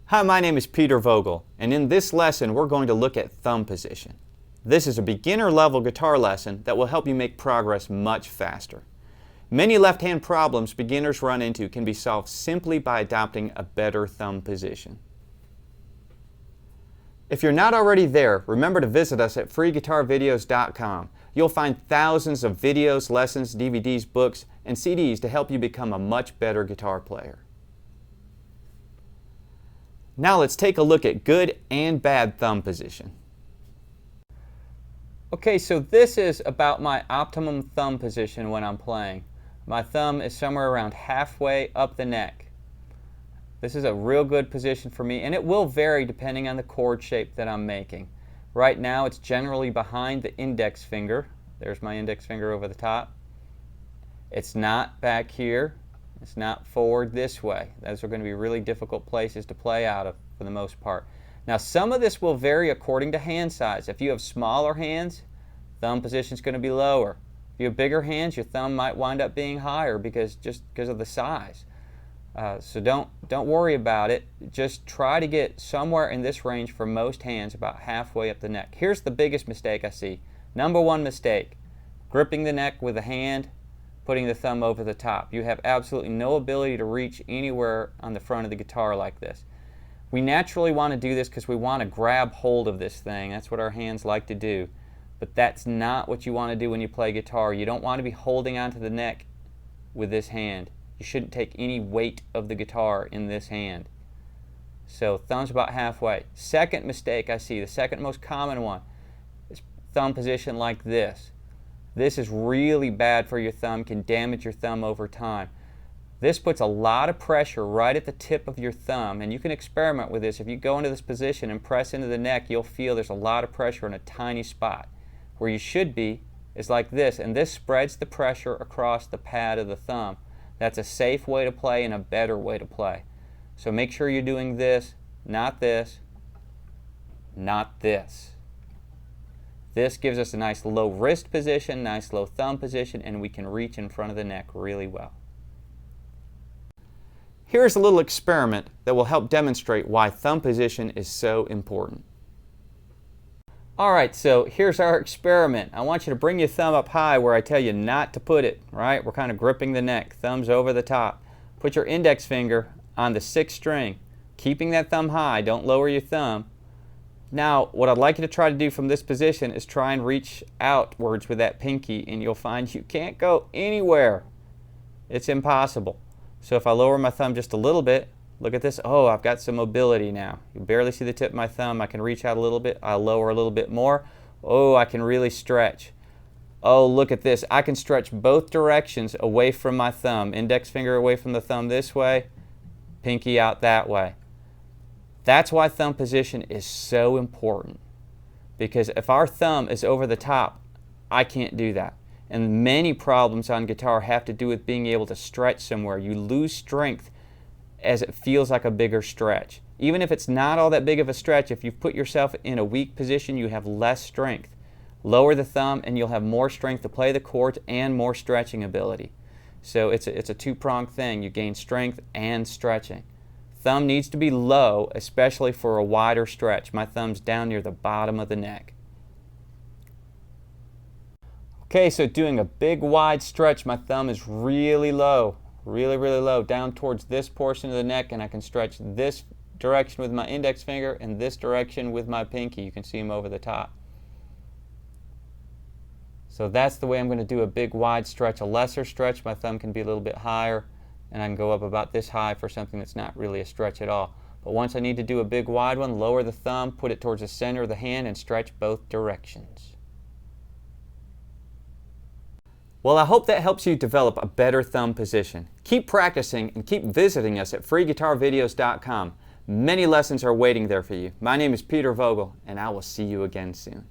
Hi, my name is Peter Vogel, and in this lesson we're going to look at thumb position. This is a beginner level guitar lesson that will help you make progress much faster. Many left-hand problems beginners run into can be solved simply by adopting a better thumb position. If you're not already there, remember to visit us at freeguitarvideos.com. You'll find thousands of videos, lessons, DVDs, books, and CDs to help you become a much better guitar player. Now let's take a look at good and bad thumb position. Okay, so this is about my optimum thumb position when I'm playing. My thumb is somewhere around halfway up the neck. This is a real good position for me, and it will vary depending on the chord shape that I'm making. Right now it's generally behind the index finger. There's my index finger over the top. It's not back here. It's not forward this way. Those are going to be really difficult places to play out of for the most part. Now some of this will vary according to hand size. If you have smaller hands, thumb position is going to be lower. If you have bigger hands, your thumb might wind up being higher because of the size. So don't worry about it. Just try to get somewhere in this range for most hands, about halfway up the neck. Here's the biggest mistake I see. Number one mistake: gripping the neck with a hand, putting the thumb over the top. You have absolutely no ability to reach anywhere on the front of the guitar like this. We naturally want to do this because we want to grab hold of this thing. That's what our hands like to do. But that's not what you want to do when you play guitar. You don't want to be holding onto the neck with this hand. You shouldn't take any weight of the guitar in this hand. So thumb's about halfway. Second mistake I see, the second most common one, is thumb position like this. This is really bad for your thumb, can damage your thumb over time. This puts a lot of pressure right at the tip of your thumb, and you can experiment with this. If you go into this position and press into the neck, you'll feel there's a lot of pressure in a tiny spot. Where you should be is like this, and this spreads the pressure across the pad of the thumb. That's a safe way to play and a better way to play. So make sure you're doing this, not this, not this. This gives us a nice low wrist position, nice low thumb position, and we can reach in front of the neck really well. Here's a little experiment that will help demonstrate why thumb position is so important. Alright, so here's our experiment. I want you to bring your thumb up high where I tell you not to put it, right? We're kind of gripping the neck, thumb's over the top. Put your index finger on the 6th string, keeping that thumb high, don't lower your thumb. Now, what I'd like you to try to do from this position is try and reach outwards with that pinky, and you'll find you can't go anywhere. It's impossible. So if I lower my thumb just a little bit, look at this. Oh, I've got some mobility now. You barely see the tip of my thumb. I can reach out a little bit. I'll lower a little bit more. Oh, I can really stretch. Oh, look at this. I can stretch both directions away from my thumb. Index finger away from the thumb this way, pinky out that way. That's why thumb position is so important, because if our thumb is over the top, I can't do that. And many problems on guitar have to do with being able to stretch somewhere. You lose strength as it feels like a bigger stretch. Even if it's not all that big of a stretch, if you've put yourself in a weak position, you have less strength. Lower the thumb and you'll have more strength to play the chords and more stretching ability. So it's a two-pronged thing. You gain strength and stretching. Thumb needs to be low, especially for a wider stretch. My thumb's down near the bottom of the neck. Okay, so doing a big wide stretch, my thumb is really low, really low, down towards this portion of the neck, and I can stretch this direction with my index finger and this direction with my pinky. You can see them over the top. So that's the way I'm going to do a big wide stretch. A lesser stretch, my thumb can be a little bit higher, and I can go up about this high for something that's not really a stretch at all. But once I need to do a big wide one, lower the thumb, put it towards the center of the hand, and stretch both directions. Well, I hope that helps you develop a better thumb position. Keep practicing and keep visiting us at freeguitarvideos.com. Many lessons are waiting there for you. My name is Peter Vogel, and I will see you again soon.